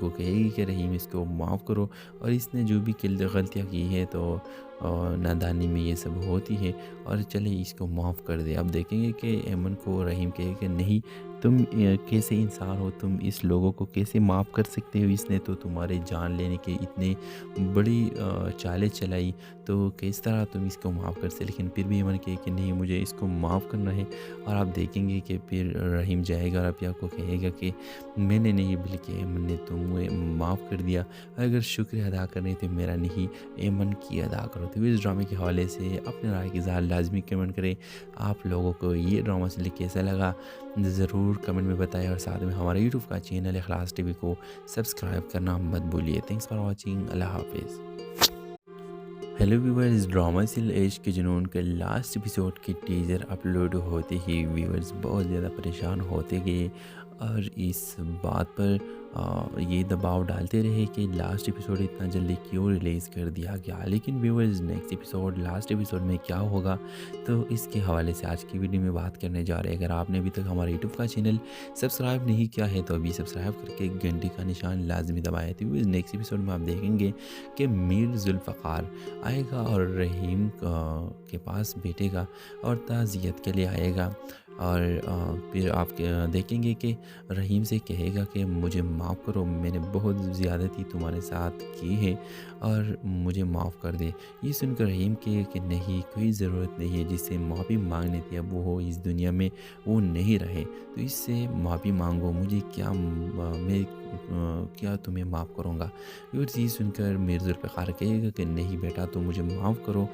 کو کہے گی کہ رحیم اس کو معاف کرو، اور اس نے جو بھی غلطیاں کی ہے تو نادانی میں یہ سب ہوتی ہے، اور چلے اس کو معاف کر دے۔ اب دیکھیں گے کہ ایمن کو رحیم کہے کہ نہیں، تم کیسے انسان ہو، تم اس لوگوں کو کیسے معاف کر سکتے ہو، اس نے تو تمہارے جان لینے کے اتنے بڑی چالیں چلائی، تو کس طرح تم اس کو معاف کر سکتے۔ لیکن پھر بھی ایمن کہے کہ نہیں، مجھے اس کو معاف کرنا ہے، اور آپ دیکھیں گے کہ پھر رحیم جائے گا اور اپیا کو کہے گا کہ میں نے نہیں بلکہ ایمن نے تمہیں معاف کر دیا، اگر شکر ادا کرنے تو میرا نہیں ایمن کی ادا کرو۔ تو اس ڈرامے کے حوالے سے اپنے رائے کی اظہار لازمی کمنٹ کریں۔ آپ لوگوں کو یہ ڈرامہ سے کیسا لگا ضرور کمنٹ میں بتائیں، اور ساتھ میں ہمارے یوٹیوب کا چینل اخلاص ٹی وی کو سبسکرائب کرنا مت بھولیے۔ تھینکس فار واچنگ، اللہ حافظ۔ ہیلو ویورز، ڈرامہ سل عشق کے جنون کے لاسٹ ایپیسوڈ کی ٹیزر اپلوڈ ہوتے ہی ویورز بہت زیادہ پریشان ہوتے گئے، اور اس بات پر یہ دباؤ ڈالتے رہے کہ لاسٹ ایپیسوڈ اتنا جلدی کیوں ریلیز کر دیا گیا۔ لیکن viewers next episode, last episode میں کیا ہوگا، تو اس کے حوالے سے آج کی ویڈیو میں بات کرنے جا رہے ہیں۔ اگر آپ نے ابھی تک ہمارے یوٹیوب کا چینل سبسکرائب نہیں کیا ہے تو ابھی سبسکرائب کر کے گھنٹی کا نشان لازمی دبائے۔ تو ویورز نیکسٹ ایپیسوڈ میں آپ دیکھیں گے کہ میر ذوالفقار آئے گا اور رحیم کے پاس بیٹھے گا اور تعزیت کے لیے آئے گا، اور پھر آپ دیکھیں گے کہ رحیم سے کہے گا کہ مجھے معاف کرو، میں نے بہت زیادتی تمہارے ساتھ کی ہے اور مجھے معاف کر دے۔ یہ سن کر رحیم کہے کہ نہیں، کوئی ضرورت نہیں ہے، جس سے معافی مانگنے تھی اب وہ اس دنیا میں وہ نہیں رہے، تو اس سے معافی مانگو، مجھے کیا میں کیا تمہیں معاف کروں گا۔ یہ چیز سن کر میر ذوالفقار کہے گا کہ نہیں بیٹا، تم مجھے معاف کرو،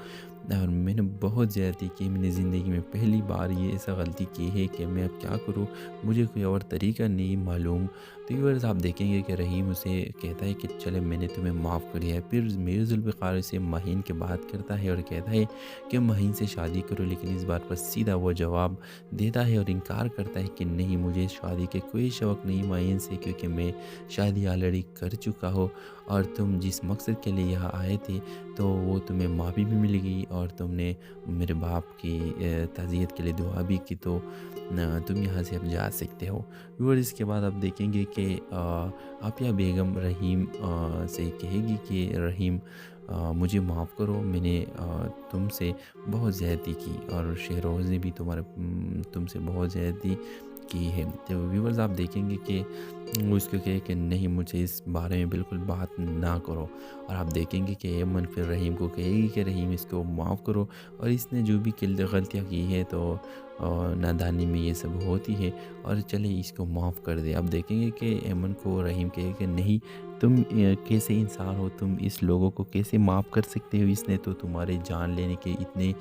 اور میں نے بہت زیادتی کی، میں نے زندگی میں پہلی بار یہ ایسا غلطی کی ہے کہ میں اب کیا کروں، مجھے کوئی اور طریقہ نہیں معلوم۔ تو ویورز آپ دیکھیں گے کہ رحیم اسے کہتا ہے کہ چلے میں نے تمہیں معاف کر دیا ہے۔ پھر میر ذوالفقار اسے مہین کے بات کرتا ہے اور کہتا ہے کہ مہین سے شادی کرو، لیکن اس بات پر سیدھا وہ جواب دیتا ہے اور انکار کرتا ہے کہ نہیں، مجھے شادی کے کوئی شوق نہیں مہین سے، کیونکہ میں شادی آلریڈی کر چکا ہوں، اور تم جس مقصد کے لیے یہاں آئے تھے تو وہ تمہیں معافی بھی مل گئی، اور تم نے میرے باپ کی تعزیت کے لیے دعا بھی کی، تو تم یہاں سے اب جا سکتے ہو۔ اور اس کے بعد آپ دیکھیں گے کہ عافیہ بیگم رحیم سے کہے گی کہ رحیم مجھے معاف کرو، میں نے تم سے بہت زیادتی کی، اور شہروز نے بھی تم سے بہت زیادتی کی ہے۔ تو ویورز آپ دیکھیں گے کہ وہ اس کو کہے کہ نہیں، مجھے اس بارے میں بالکل بات نہ کرو، اور آپ دیکھیں گے کہ ایمن پھر رحیم کو کہے گی کہ رحیم اس کو معاف کرو، اور اس نے جو بھی غلطیاں کی ہے تو نادانی میں یہ سب ہوتی ہے، اور چلے اس کو معاف کر دے۔ اب دیکھیں گے کہ ایمن کو رحیم کہے کہ نہیں، تم کیسے انسان ہو، تم اس لوگوں کو کیسے معاف کر سکتے ہو، اس نے تو تمہارے جان لینے کے اتنے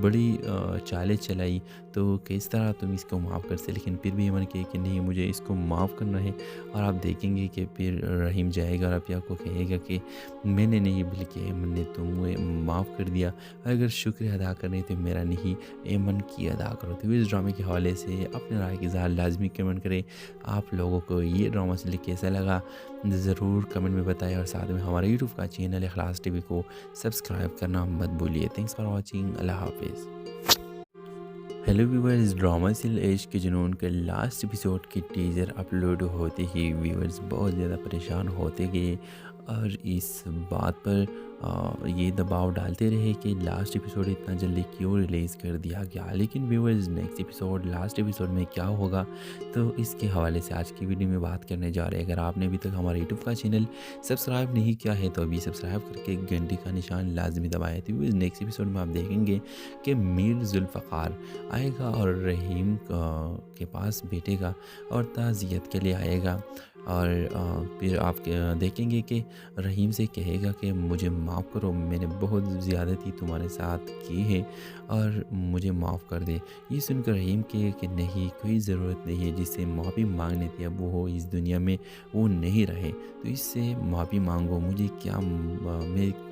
بڑی چالیں چلائی، تو کس طرح تم اس کو معاف کر سکتے۔ لیکن پھر بھی ایمن کہے کہ نہیں، مجھے اس کو معاف کرنا ہے، اور آپ دیکھیں گے کہ پھر رحیم جائے گا اور اپیا کو کہے گا کہ میں نے نہیں بلکہ ایمن نے تمہیں معاف کر دیا، اگر شکر ادا کرنے تو میرا نہیں ایمن کی ادا کرو۔ تو اس ڈرامے کے حوالے سے اپنے رائے کی اظہار لازمی کمنٹ کریں۔ آپ لوگوں کو یہ ڈرامہ سے کیسا لگا ضرور کمنٹ میں بتائیں، اور ساتھ میں ہمارے یوٹیوب کا چینل اخلاص ٹی وی کو سبسکرائب کرنا مت بھولیے۔ تھینکس فار واچنگ، اللہ حافظ۔ ہیلو ویورز، ڈرامہ سل عشق کے جنون کے لاسٹ ایپیسوڈ کی ٹیزر اپلوڈ ہوتے ہی ویورز بہت زیادہ پریشان ہوتے گئے، اور اس بات پر یہ دباؤ ڈالتے رہے کہ لاسٹ ایپیسوڈ اتنا جلدی کیوں ریلیز کر دیا گیا۔ لیکن viewers next episode, last episode میں کیا ہوگا، تو اس کے حوالے سے آج کی ویڈیو میں بات کرنے جا رہے ہیں۔ اگر آپ نے ابھی تک ہمارے یوٹیوب کا چینل سبسکرائب نہیں کیا ہے تو ابھی سبسکرائب کر کے گھنٹی کا نشان لازمی دبائے۔ تو نیکسٹ ایپیسوڈ میں آپ دیکھیں گے کہ میر ذوالفقار آئے گا اور رحیم کے پاس بیٹھے گا اور تعزیت کے لیے آئے گا، اور پھر آپ دیکھیں گے کہ رحیم سے کہے گا کہ مجھے معاف کرو، میں نے بہت زیادتی تمہارے ساتھ کی ہے، اور مجھے معاف کر دے۔ یہ سن کر رحیم کہے کہ نہیں، کوئی ضرورت نہیں ہے، جس سے معافی مانگنے تھی اب وہ اس دنیا میں وہ نہیں رہے، تو اس سے معافی مانگو، مجھے کیا میں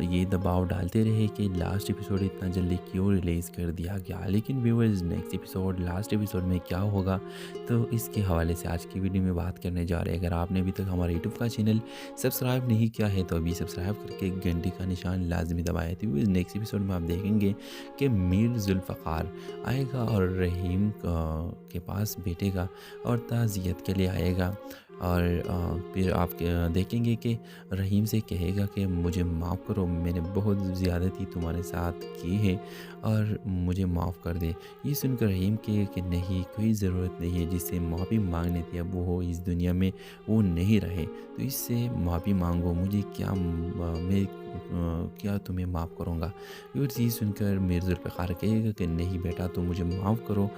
یہ دباؤ ڈالتے رہے کہ لاسٹ ایپیسوڈ اتنا جلدی کیوں ریلیز کر دیا گیا، لیکن viewers next episode last episode میں کیا ہوگا تو اس کے حوالے سے آج کی ویڈیو میں بات کرنے جا رہے ہیں۔ اگر آپ نے ابھی تک ہمارا یوٹیوب کا چینل سبسکرائب نہیں کیا ہے تو ابھی سبسکرائب کر کے گھنٹی کا نشان لازمی دبائے۔ تو نیکسٹ ایپیسوڈ میں آپ دیکھیں گے کہ میر ذوالفقار آئے گا اور رحیم کے پاس بیٹھے گا اور تعزیت کے لیے آئے گا، اور پھر آپ دیکھیں گے کہ رحیم سے کہے گا کہ مجھے معاف کرو، میں نے بہت زیادتی تمہارے ساتھ کی ہے اور مجھے معاف کر دے۔ یہ سن کر رحیم کہے کہ نہیں، کوئی ضرورت نہیں ہے، جس سے معافی مانگنے تھی اب وہ اس دنیا میں وہ نہیں رہے، تو اس سے معافی مانگو، مجھے کیا میں کیا تمہیں معاف کروں گا۔ یہ چیز سن کر میر ذوالفقار کہے گا کہ نہیں بیٹا، تو مجھے معاف کرو،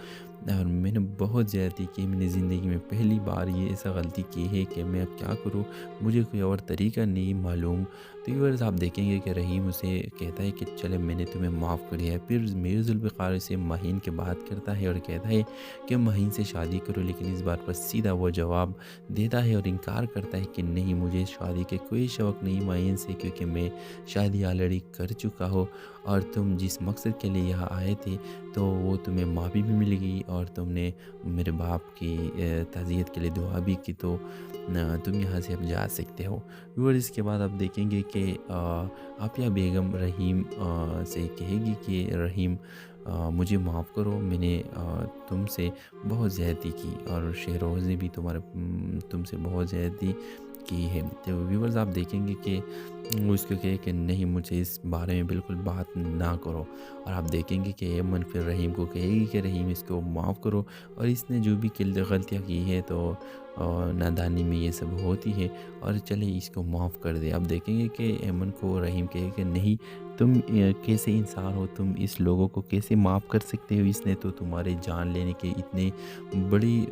اور میں نے بہت زیادتی کی، میں نے زندگی میں پہلی بار یہ ایسا غلطی کی ہے کہ میں اب کیا کروں، مجھے کوئی اور طریقہ نہیں معلوم۔ تو ویورز آپ دیکھیں گے کہ رحیم اسے کہتا ہے کہ چلے میں نے تمہیں معاف کر دیا ہے۔ پھر میر ذوالفقار سے مہین کے بات کرتا ہے اور کہتا ہے کہ مہین سے شادی کرو، لیکن اس بار پر سیدھا وہ جواب دیتا ہے اور انکار کرتا ہے کہ نہیں، مجھے شادی کے کوئی شوق نہیں مہین سے، کیونکہ میں شادی آلریڈی کر چکا ہوں، اور تم جس مقصد کے لیے یہاں آئے تھے تو وہ تمہیں معافی بھی ملے گی، اور تم نے میرے باپ کی تعزیت کے لیے دعا بھی کی، تو تم یہاں سے اب جا سکتے ہو۔ اور اس کے بعد آپ دیکھیں گے کہ عافیہ بیگم رحیم سے کہے گی کہ رحیم مجھے معاف کرو، میں نے تم سے بہت زیادتی کی، اور شہروز نے بھی تم سے بہت زیادتی کی ہے۔ تو ویورز آپ دیکھیں گے کہ وہ اس کو کہے کہ نہیں، مجھے اس بارے میں بالکل بات نہ کرو، اور آپ دیکھیں گے کہ ایمن پھر رحیم کو کہے گی کہ رحیم اس کو معاف کرو، اور اس نے جو بھی غلطیاں کی ہے تو نادانی میں یہ سب ہوتی ہے، اور چلے اس کو معاف کر دے۔ اب دیکھیں گے کہ ایمن کو رحیم کہے کہ نہیں، تم کیسے انسان ہو، تم اس لوگوں کو کیسے معاف کر سکتے ہو، اس نے تو تمہارے جان لینے کے اتنے بڑی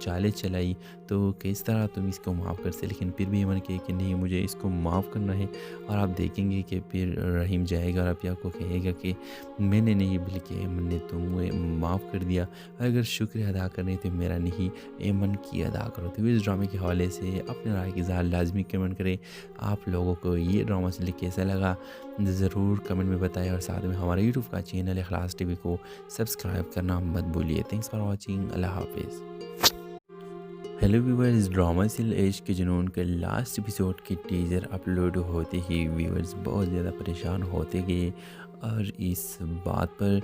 چالیں چلائی، تو کس طرح تم اس کو معاف کر سکتے۔ لیکن پھر بھی ایمن کہے کہ نہیں، مجھے اس کو معاف کرنا ہے، اور آپ دیکھیں گے کہ پھر رحیم جائے گا اور عافیہ کو کہے گا کہ میں نے نہیں بلکہ ایمن نے تمہیں معاف کر دیا، اگر شکر ادا کرنے تو میرا نہیں ایمن کی ادا کرو۔ تو اس ڈرامے کے حوالے سے اپنے رائے کی اظہار لازمی کمنٹ کریں۔ آپ لوگوں کو یہ ڈرامہ سے کیسا لگا ضرور کمنٹ میں بتائیں، اور ساتھ میں ہمارے یوٹیوب کا چینل اخلاص ٹی وی کو سبسکرائب کرنا مت بھولیے۔ تھینکس فار واچنگ، اللہ حافظ۔ ہیلو ویورز، ڈرامہ سل عشق کے جنون کے لاسٹ ایپیسوڈ کی ٹیزر اپلوڈ ہوتے ہی ویورز بہت زیادہ پریشان ہوتے گئے، اور اس بات پر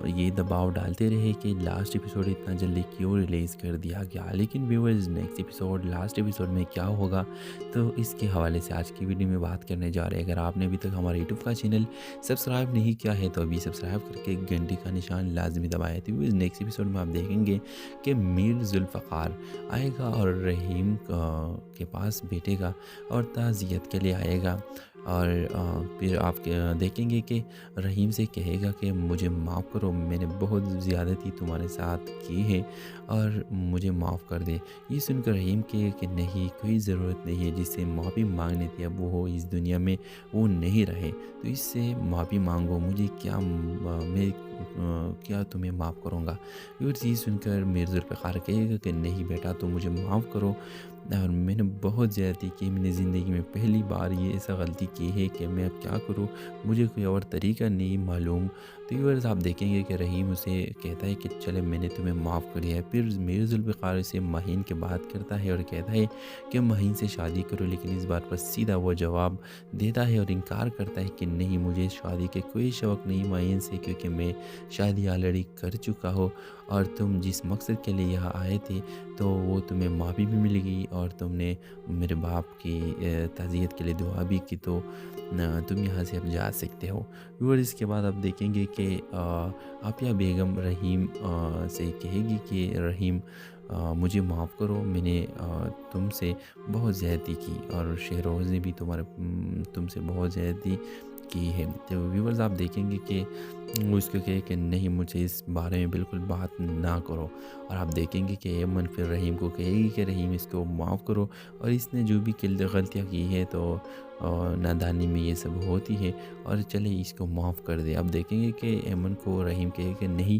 یہ دباؤ ڈالتے رہے کہ لاسٹ ایپیسوڈ اتنا جلدی کیوں ریلیز کر دیا گیا، لیکن viewers next episode last episode میں کیا ہوگا تو اس کے حوالے سے آج کی ویڈیو میں بات کرنے جا رہے ہیں۔ اگر آپ نے ابھی تک ہمارے یوٹیوب کا چینل سبسکرائب نہیں کیا ہے تو ابھی سبسکرائب کر کے گھنٹی کا نشان لازمی دبائے۔ تو نیکسٹ ایپیسوڈ میں آپ دیکھیں گے کہ میر ذوالفقار آئے گا اور رحیم کے پاس بیٹھے گا اور تعزیت کے لیے آئے گا، اور پھر آپ دیکھیں گے کہ رحیم سے کہے گا کہ مجھے معاف کرو، میں نے بہت زیادتی تمہارے ساتھ کی ہے اور مجھے معاف کر دے۔ یہ سن کر رحیم کہے کہ نہیں، کوئی ضرورت نہیں ہے، جس سے معافی مانگنے تھی اب وہ اس دنیا میں وہ نہیں رہے، تو اس سے معافی مانگو، مجھے کیا میں کیا تمہیں معاف کروں گا۔ یہ چیز سن کر میر ذوالفقار کہے گا کہ نہیں بیٹا، تو مجھے معاف کرو، اور میں نے بہت زیادتی کی، میں نے زندگی میں پہلی بار یہ ایسا غلطی کی ہے کہ میں اب کیا کروں، مجھے کوئی اور طریقہ نہیں معلوم۔ تو ویورز آپ دیکھیں گے کہ رحیم اسے کہتا ہے کہ چلے میں نے تمہیں معاف کر دیا ہے۔ پھر میر ذوالفقار سے مہین کے بات کرتا ہے اور کہتا ہے کہ مہین سے شادی کرو، لیکن اس بار پر سیدھا وہ جواب دیتا ہے اور انکار کرتا ہے کہ نہیں، مجھے شادی کے کوئی شوق نہیں مہین سے، کیونکہ میں شادی آلریڈی کر چکا ہوں، اور تم جس مقصد کے لیے یہاں آئے تھے تو وہ تمہیں معافی بھی ملے گی، اور تم نے میرے باپ کی تعزیت کے لیے دعا بھی کی، تو تم یہاں سے اب جا سکتے ہو۔ اور اس کے بعد آپ دیکھیں گے کہ عافیہ بیگم رحیم سے کہے گی کہ رحیم مجھے معاف کرو، میں نے تم سے بہت زیادتی کی، اور شہروز نے بھی تم سے بہت زیادتی کی ہے۔ تو ویورز آپ دیکھیں گے کہ وہ اس کو کہے کہ نہیں، مجھے اس بارے میں بالکل بات نہ کرو، اور آپ دیکھیں گے کہ ایمن پھر رحیم کو کہے گی کہ رحیم اس کو معاف کرو، اور اس نے جو بھی غلطیاں کی ہے تو نادانی میں یہ سب ہوتی ہے، اور چلے اس کو معاف کر دے۔ اب دیکھیں گے کہ ایمن کو رحیم کہے کہ نہیں،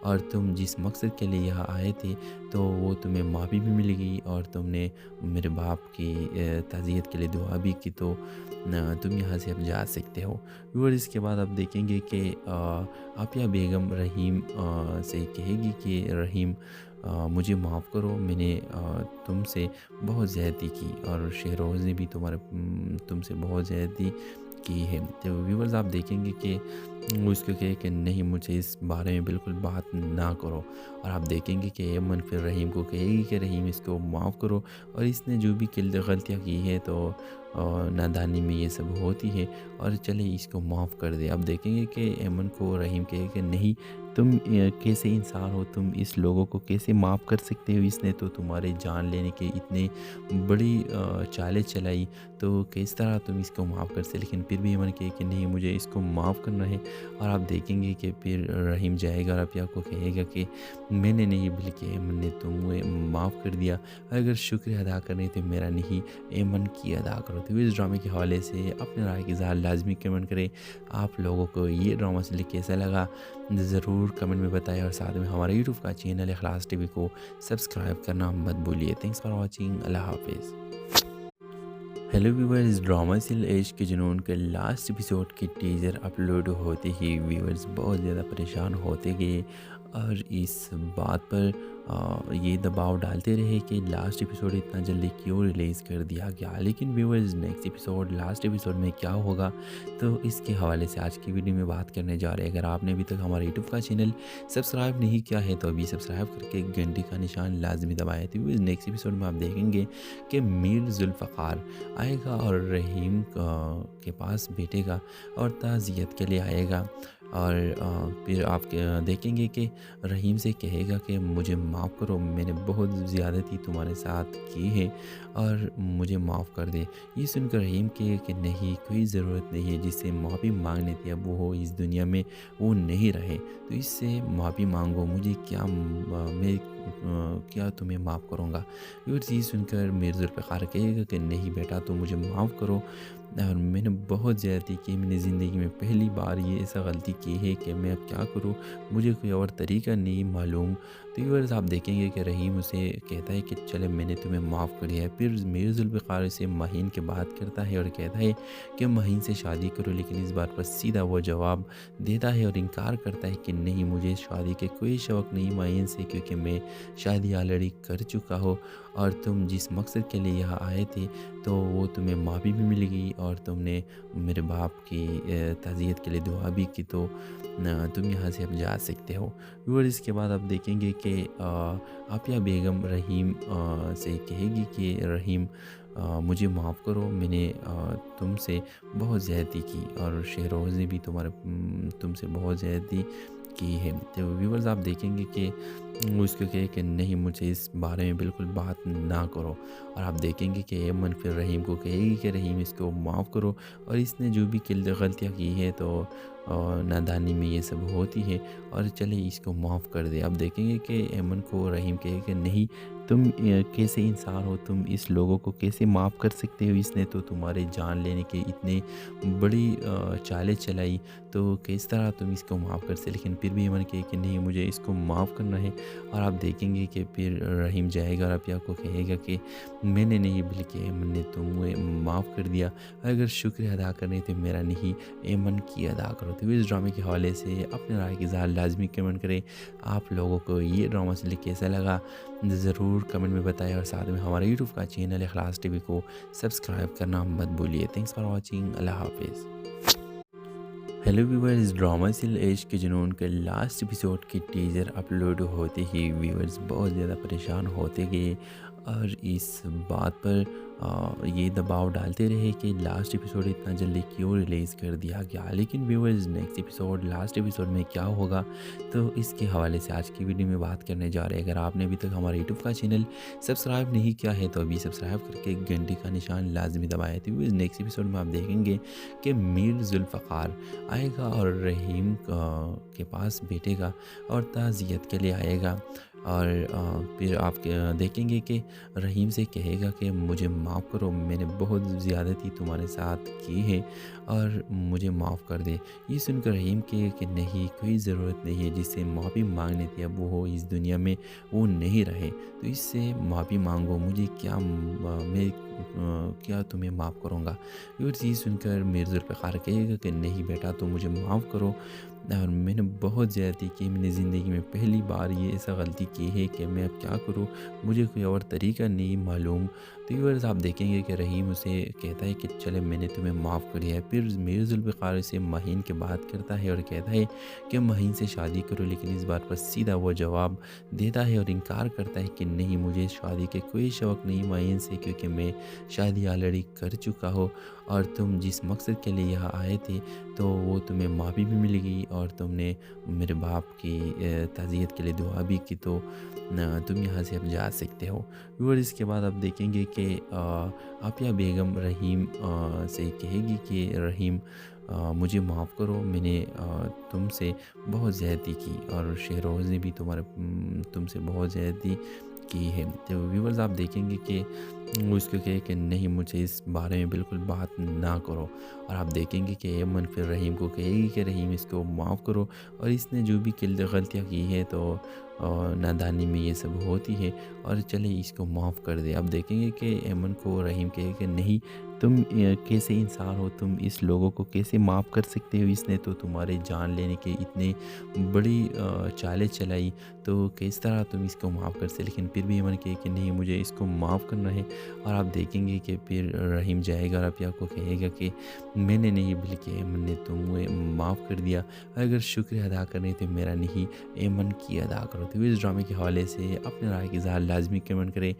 اور تم جس مقصد کے لیے یہاں آئے تھے تو وہ تمہیں معافی بھی مل گئی اور تم نے میرے باپ کی تعزیت کے لیے دعا بھی کی، تو تم یہاں سے اب جا سکتے ہو۔ اور اس کے بعد آپ دیکھیں گے کہ عافیہ بیگم رحیم سے کہے گی کہ رحیم مجھے معاف کرو، میں نے تم سے بہت زیادتی کی اور شہروز نے بھی تم سے بہت زیادتی کی ہے۔ تو ویورز آپ دیکھیں گے کہ وہ اس کو کہے کہ نہیں، مجھے اس بارے میں بالکل بات نہ کرو، اور آپ دیکھیں گے کہ ایمن پھر رحیم کو کہے گی کہ رحیم اس کو معاف کرو، اور اس نے جو بھی غلطیاں کی ہیں تو نادانی میں یہ سب ہوتی ہے، اور چلے اس کو معاف کر دے۔ اب دیکھیں گے کہ ایمن کو رحیم کہے کہ نہیں، تم کیسے انسان ہو، تم اس لوگوں کو کیسے معاف کر سکتے ہو، اس نے تو تمہارے جان لینے کے اتنے بڑی چالیں چلائی، تو کس طرح تم اس کو معاف کر سکتے۔ لیکن پھر بھی ایمن کہے کہ نہیں، مجھے اس کو معاف کرنا ہے، اور آپ دیکھیں گے کہ پھر رحیم جائے گا اور عافیہ کو کہے گا کہ میں نے نہیں بلکہ ایمن نے تمہیں معاف کر دیا، اگر شکریہ ادا کرنے تو میرا نہیں ایمن کی ادا کرو۔ تو اس ڈرامے کے حوالے سے اپنے رائے کی اظہار لازمی کمنٹ کریں۔ آپ لوگوں کو یہ ڈرامہ سے کیسا لگا ضرور کمنٹ میں بتائیں، اور ساتھ میں ہمارے یوٹیوب کا چینل اخلاص ٹی وی کو سبسکرائب کرنا مت بھولیے۔ تھینکس فار واچنگ، اللہ حافظ۔ ہیلو ویورز، ڈرامہ سل عشق کے جنون کے لاسٹ ایپیسوڈ کی ٹیزر اپلوڈ ہوتے ہی ویورز بہت زیادہ پریشان ہوتے گئے، اور اس بات پر یہ دباؤ ڈالتے رہے کہ لاسٹ ایپیسوڈ اتنا جلدی کیوں ریلیز کر دیا گیا۔ لیکن viewers next episode, last episode میں کیا ہوگا، تو اس کے حوالے سے آج کی ویڈیو میں بات کرنے جا رہے ہیں۔ اگر آپ نے ابھی تک ہمارے یوٹیوب کا چینل سبسکرائب نہیں کیا ہے تو ابھی سبسکرائب کر کے گھنٹی کا نشان لازمی دبائے۔ تو نیکسٹ ایپیسوڈ میں آپ دیکھیں گے کہ میر ذوالفقار آئے گا اور رحیم کے پاس بیٹھے گا اور تعزیت کے لیے آئے گا، اور پھر آپ دیکھیں گے کہ رحیم سے کہے گا کہ مجھے معاف کرو، میں نے بہت زیادتی تمہارے ساتھ کی ہے اور مجھے معاف کر دے۔ یہ سن کر رحیم کہے کہ نہیں، کوئی ضرورت نہیں ہے، جس سے معافی مانگنے تھی اب وہ اس دنیا میں وہ نہیں رہے، تو اس سے معافی مانگو، مجھے کیا میں کیا تمہیں معاف کروں گا۔ یہ سن کر میر ذوالفقار کہے گا کہ نہیں بیٹا، تو مجھے معاف کرو، اور میں نے بہت زیادتی کی، میں نے زندگی میں پہلی بار یہ ایسا غلطی کی ہے کہ میں اب کیا کروں، مجھے کوئی اور طریقہ نہیں معلوم۔ تو ویورز آپ دیکھیں گے کہ رحیم اسے کہتا ہے کہ چلے میں نے تمہیں معاف کر دیا ہے۔ پھر میر ذوالفقار سے مہین کے بات کرتا ہے اور کہتا ہے کہ مہین سے شادی کرو، لیکن اس بار پر سیدھا وہ جواب دیتا ہے اور انکار کرتا ہے کہ نہیں، مجھے شادی کے کوئی شوق نہیں مہین سے، کیونکہ میں شادی آلریڈی کر چکا ہوں، اور تم جس مقصد کے لیے یہاں آئے تھے تو وہ تمہیں معافی بھی مل گئی اور تم نے میرے باپ کی تعزیت کے لیے دعا بھی کی، تو تم یہاں سے اب جا سکتے ہو۔ اور اس کے بعد آپ دیکھیں گے کہ عافیہ بیگم رحیم سے کہے گی کہ رحیم مجھے معاف کرو، میں نے تم سے بہت زیادتی کی اور شہروز نے بھی تم سے بہت زیادتی کی ہے۔ تو ویورز آپ دیکھیں گے کہ وہ اس کو کہے کہ نہیں، مجھے اس بارے میں بالکل بات نہ کرو، اور آپ دیکھیں گے کہ ایمن پھر رحیم کو کہے گی کہ رحیم اس کو معاف کرو، اور اس نے جو بھی غلطیاں کی ہیں تو نادانی میں یہ سب ہوتی ہے، اور چلے اس کو معاف کر دے۔ اب دیکھیں گے کہ ایمن کو رحیم کہے کہ نہیں، تم کیسے انسان ہو، تم اس لوگوں کو کیسے معاف کر سکتے ہو، اس نے تو تمہارے جان لینے کے اتنے بڑی چالیں چلائی، تو کس طرح تم اس کو معاف کر سکتے۔ لیکن پھر بھی ایمن کہے کہ نہیں، مجھے اس کو معاف کرنا ہے، اور آپ دیکھیں گے کہ پھر رحیم جائے گا اور عافیہ کو کہے گا کہ میں نے نہیں بلکہ ایمن نے تمہیں معاف کر دیا، اگر شکریہ ادا کرنے تو میرا نہیں ایمن کی ادا کرو۔ تو اس ڈرامے کے حوالے سے اپنے رائے کی اظہار لازمی کمنٹ کریں۔ آپ لوگوں کو یہ ڈرامہ سے کیسا لگا ضرور کمنٹ میں بتائیں، اور ساتھ میں ہمارے یوٹیوب کا چینل اخلاص ٹی وی کو سبسکرائب کرنا مت بھولیے۔ تھینکس فار واچنگ، اللہ حافظ۔ ہیلو ویورز، ڈرامہ سل عشق کے جنون کے لاسٹ ایپیسوڈ کی ٹیزر اپلوڈ ہوتے ہی ویورز بہت زیادہ پریشان ہوتے گئے، اور اس بات پر یہ دباؤ ڈالتے رہے کہ لاسٹ ایپیسوڈ اتنا جلدی کیوں ریلیز کر دیا گیا۔ لیکن viewers next episode, last episode میں کیا ہوگا، تو اس کے حوالے سے آج کی ویڈیو میں بات کرنے جا رہے ہیں۔ اگر آپ نے ابھی تک ہمارے یوٹیوب کا چینل سبسکرائب نہیں کیا ہے تو ابھی سبسکرائب کر کے گھنٹی کا نشان لازمی دبائے۔ تو نیکسٹ ایپیسوڈ میں آپ دیکھیں گے کہ میر ذوالفقار آئے گا اور رحیم کے پاس بیٹھے گا اور تعزیت کے لیے آئے گا، اور پھر آپ دیکھیں گے کہ رحیم سے کہے گا کہ مجھے معاف کرو، میں نے بہت زیادتی تمہارے ساتھ کی ہے اور مجھے معاف کر دے۔ یہ سن کر رحیم کہے کہ نہیں، کوئی ضرورت نہیں ہے، جس سے معافی مانگنے تھی اب وہ اس دنیا میں وہ نہیں رہے، تو اس سے معافی مانگو، مجھے کیا میں کیا تمہیں معاف کروں گا۔ یہ چیز سن کر میر ذوالفقار کہے گا کہ نہیں بیٹا، تم مجھے معاف کرو، اور میں نے بہت زیادتی کی، میں نے زندگی میں پہلی بار یہ ایسا غلطی کی ہے کہ میں اب کیا کروں، مجھے کوئی اور طریقہ نہیں معلوم۔ تو ویورز آپ دیکھیں گے کہ رحیم اسے کہتا ہے کہ چلے میں نے تمہیں معاف کر دیا ہے۔ پھر میر ذوالفقار اسے مہین کی بات کرتا ہے اور کہتا ہے کہ مہین سے شادی کرو، لیکن اس بات پر سیدھا وہ جواب دیتا ہے اور انکار کرتا ہے کہ نہیں، مجھے شادی کے کوئی شوق نہیں مہین سے، کیونکہ میں شادی آلریڈی کر چکا ہوں، اور تم جس مقصد کے لیے یہاں آئے تھے تو وہ تمہیں معافی بھی مل گئی، اور تم نے میرے باپ کی تعزیت کے لیے دعا بھی کی، تو تم یہاں سے اب جا سکتے ہو۔ اور اس کے بعد آپ دیکھیں گے کہ عافیہ بیگم رحیم سے کہے گی کہ رحیم مجھے معاف کرو، میں نے تم سے بہت زیادتی کی، اور شہروز نے بھی تم سے بہت زیادتی کی ہے۔ تو ویورز آپ دیکھیں گے کہ وہ اس کو کہے کہ نہیں، مجھے اس بارے میں بالکل بات نہ کرو، اور آپ دیکھیں گے کہ ایمن پھر رحیم کو کہے گی کہ رحیم اس کو معاف کرو، اور اس نے جو بھی غلطیاں کی ہے تو نادانی میں یہ سب ہوتی ہے، اور چلے اس کو معاف کر دے۔ اب دیکھیں گے کہ ایمن کو رحیم کہے کہ نہیں، تم کیسے انسان ہو، تم اس لوگوں کو کیسے معاف کر سکتے ہو، اس نے تو تمہارے جان لینے کے اتنے بڑی چالیں چلائی، تو کس طرح تم اس کو معاف کر سکتے۔ لیکن پھر بھی ایمن کہے کہ نہیں، مجھے اس کو معاف کرنا ہے، اور آپ دیکھیں گے کہ پھر رحیم جائے گا اور عافیہ کو کہے گا کہ میں نے نہیں بلکہ ایمن نے تمہیں معاف کر دیا، اگر شکریہ ادا کرنے تو میرا نہیں، ایمن کی ادا کرو۔ تو اس ڈرامے کے حوالے سے اپنے رائے کی اظہار لازمی کمنٹ کریں۔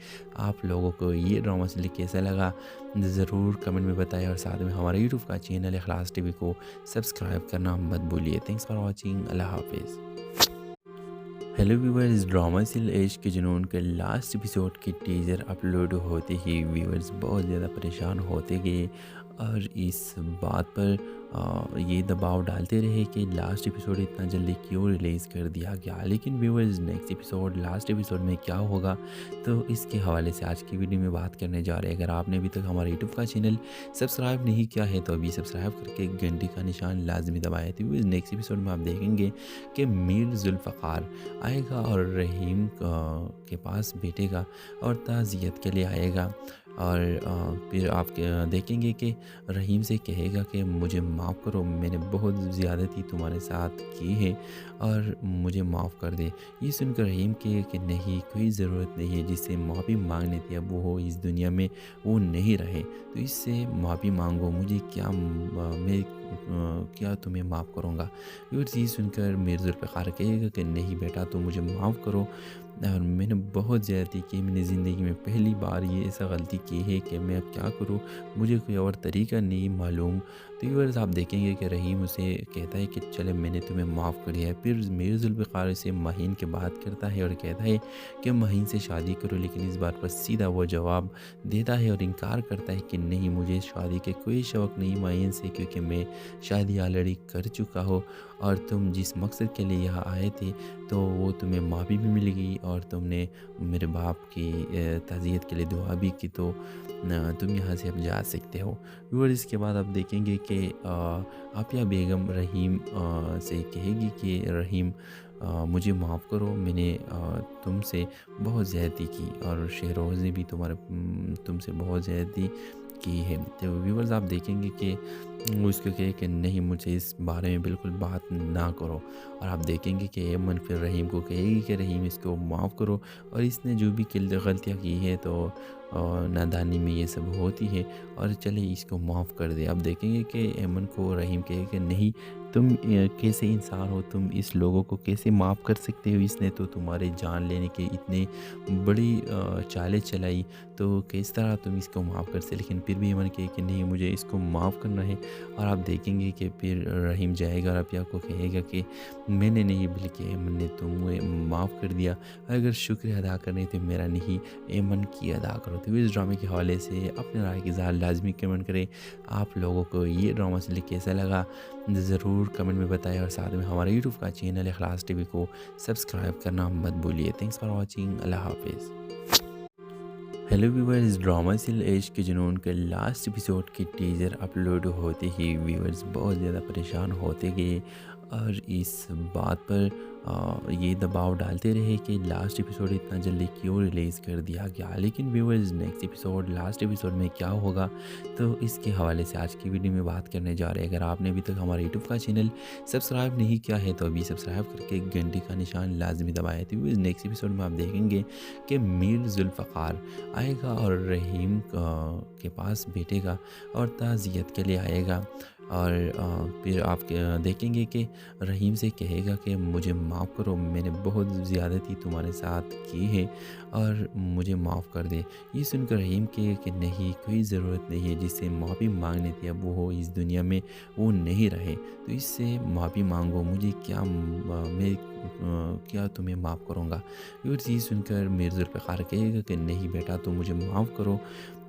آپ لوگوں کو یہ ڈرامہ سے کیسا لگا ضرور کمنٹ میں بتائیں، اور ساتھ میں ہمارے یوٹیوب کا چینل اخلاص ٹی وی کو سبسکرائب کرنا مت بھولیے۔ تھینکس فار واچنگ، اللہ حافظ۔ ہیلو ویورز، ڈرامہ سل عشق کے جنون کے لاسٹ ایپیسوڈ کی ٹیزر اپلوڈ ہوتے ہی ویورز بہت زیادہ پریشان ہوتے گئے، اور اس بات پر یہ دباؤ ڈالتے رہے کہ لاسٹ ایپیسوڈ اتنا جلدی کیوں ریلیز کر دیا گیا۔ لیکن viewers next episode, last episode میں کیا ہوگا، تو اس کے حوالے سے آج کی ویڈیو میں بات کرنے جا رہے ہیں۔ اگر آپ نے ابھی تک ہمارے یوٹیوب کا چینل سبسکرائب نہیں کیا ہے تو ابھی سبسکرائب کر کے گھنٹی کا نشان لازمی دبائے۔ تو نیکسٹ ایپیسوڈ میں آپ دیکھیں گے کہ میر ذوالفقار آئے گا اور رحیم کے پاس بیٹھے گا اور تعزیت کے لیے آئے گا، اور پھر آپ دیکھیں گے کہ رحیم سے کہے گا کہ مجھے معاف کرو، میں نے بہت زیادتی تمہارے ساتھ کی ہے اور مجھے معاف کر دے۔ یہ سن کر رحیم کہے کہ نہیں، کوئی ضرورت نہیں ہے، جس سے معافی مانگنے تھی اب وہ اس دنیا میں وہ نہیں رہے، تو اس سے معافی مانگو، مجھے کیا میں کیا تمہیں معاف کروں گا۔ یہ چیز سن کر میر ذوالفقار کہے گا کہ نہیں بیٹا، تم مجھے معاف کرو، اور میں نے بہت زیادتی کی، میں نے زندگی میں پہلی بار یہ ایسا غلطی کی ہے کہ میں اب کیا کروں، مجھے کوئی اور طریقہ نہیں معلوم۔ تو ویورز آپ دیکھیں گے کہ رحیم اسے کہتا ہے کہ چلے میں نے تمہیں معاف کر دیا ہے۔ پھر میر ذوالفقار اسے مہین کی بات کرتا ہے اور کہتا ہے کہ مہین سے شادی کرو، لیکن اس بات پر سیدھا وہ جواب دیتا ہے اور انکار کرتا ہے کہ نہیں، مجھے شادی کے کوئی شوق نہیں مہین سے، کیونکہ میں شادی آلریڈی کر چکا ہوں، اور تم جس مقصد کے لیے یہاں آئے تھے تو وہ تمہیں معافی بھی مل گئی، اور تم نے میرے باپ کی تعزیت کے لیے دعا بھی کی، تو تم یہاں سے اب جا سکتے ہو۔ اور اس کے بعد آپ دیکھیں گے کہ عافیہ بیگم رحیم سے کہے گی کہ رحیم مجھے معاف کرو، میں نے تم سے بہت زیادتی کی، اور شہروز نے بھی تم سے بہت زیادتی کی ہے۔ تو ویورز آپ دیکھیں گے کہ وہ اس کو کہے کہ نہیں، مجھے اس بارے میں بالکل بات نہ کرو، اور آپ دیکھیں گے کہ ایمن پھر رحیم کو کہے گی کہ رحیم اس کو معاف کرو، اور اس نے جو بھی غلطیاں کی ہے تو نادانی میں یہ سب ہوتی ہے، اور چلے اس کو معاف کر دے۔ اب دیکھیں گے کہ ایمن کو رحیم کہے کہ نہیں، تم کیسے انسان ہو، تم اس لوگوں کو کیسے معاف کر سکتے ہو، اس نے تو تمہارے جان لینے کے اتنے بڑی چالیں چلائی، تو کس طرح تم اس کو معاف کر سکتے۔ لیکن پھر بھی ایمن کہے کہ نہیں، مجھے اس کو معاف کرنا ہے، اور آپ دیکھیں گے کہ پھر رحیم جائے گا اور اپیا کو کہے گا کہ میں نے نہیں بلکہ ایمن نے تمہیں معاف کر دیا، اور اگر شکر ادا کرنے تو میرا نہیں ایمن کی ادا کرو۔ تو اس ڈرامے کے حوالے سے اپنے رائے کی اظہار لازمی کمنٹ کریں۔ آپ لوگوں کو یہ ڈرامہ سے کیسا لگا ضرور کمنٹ میں بتائیں، اور ساتھ میں ہمارے یوٹیوب کا چینل اخلاص ٹی وی کو سبسکرائب کرنا مت بھولیے۔ تھینکس فار واچنگ، اللہ حافظ۔ ہیلو ویورز، ڈرامہ سل عشق کے جنون کے لاسٹ ایپیسوڈ کی ٹیزر اپلوڈ ہوتے ہی ویورز بہت زیادہ پریشان ہوتے گئے، اور اس بات پر یہ دباؤ ڈالتے رہے کہ لاسٹ ایپیسوڈ اتنا جلدی کیوں ریلیز کر دیا گیا۔ لیکن viewers next episode last episode میں کیا ہوگا، تو اس کے حوالے سے آج کی ویڈیو میں بات کرنے جا رہے ہیں۔ اگر آپ نے ابھی تک ہمارے یوٹیوب کا چینل سبسکرائب نہیں کیا ہے تو ابھی سبسکرائب کر کے گھنٹی کا نشان لازمی دبائے۔ تو ویورز نیکسٹ ایپیسوڈ میں آپ دیکھیں گے کہ میر ذوالفقار آئے گا اور رحیم کے پاس بیٹھے گا اور تعزیت کے لیے آئے گا، اور پھر آپ دیکھیں گے کہ رحیم سے کہے گا کہ مجھے معاف کرو، میں نے بہت زیادتی تمہارے ساتھ کی ہے اور مجھے معاف کر دے۔ یہ سن کر رحیم کہے کہ نہیں، کوئی ضرورت نہیں ہے، جس سے معافی مانگنے تھی اب وہ اس دنیا میں وہ نہیں رہے، تو اس سے معافی مانگو، مجھے کیا میں کیا تمہیں معاف کروں گا۔ یہ چیز سن کر میر ذوالفقار کہے گا کہ نہیں بیٹا، تو مجھے معاف کرو،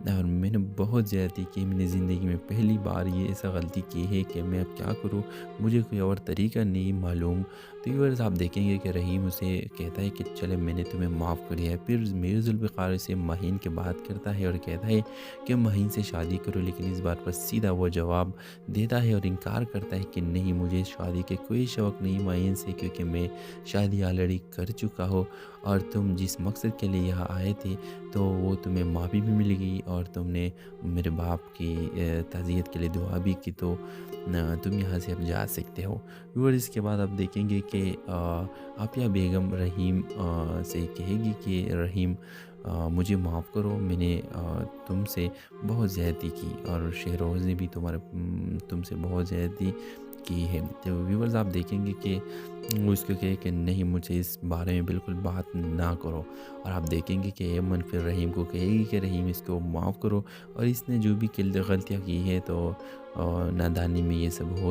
اور میں نے بہت زیادتی کی، میں نے زندگی میں پہلی بار یہ ایسا غلطی کی ہے کہ میں اب کیا کروں، مجھے کوئی اور طریقہ نہیں معلوم۔ تو ویورز آپ دیکھیں گے کہ رحیم اسے کہتا ہے کہ چلے میں نے تمہیں معاف کر دیا ہے۔ پھر میر ذوالفقار سے مہین کی بات کرتا ہے اور کہتا ہے کہ مہین سے شادی کرو، لیکن اس بات پر سیدھا وہ جواب دیتا ہے اور انکار کرتا ہے کہ نہیں، مجھے شادی کے کوئی شوق نہیں مہین سے، کیونکہ میں شادی آلریڈی کر چکا ہوں، اور تم جس مقصد کے لیے یہاں آئے تھے تو وہ تمہیں معافی بھی مل گئی، اور تم نے میرے باپ کی تعزیت کے لیے دعا بھی کی، تو تم یہاں سے اب جا سکتے ہو۔ اور اس کے بعد آپ دیکھیں گے کہ عافیہ بیگم رحیم سے کہے گی کہ رحیم مجھے معاف کرو، میں نے تم سے بہت زیادتی کی، اور شہروز نے بھی تم سے بہت زیادتی کی ہے۔ تو ویورز آپ دیکھیں گے کہ وہ اس کو کہے کہ نہیں، مجھے اس بارے میں بالکل بات نہ کرو، اور آپ دیکھیں گے کہ ایمن پھر رحیم کو کہے گی کہ رحیم اس کو معاف کرو، اور اس نے جو بھی غلطیاں کی ہے تو نادانی میں یہ سب ہو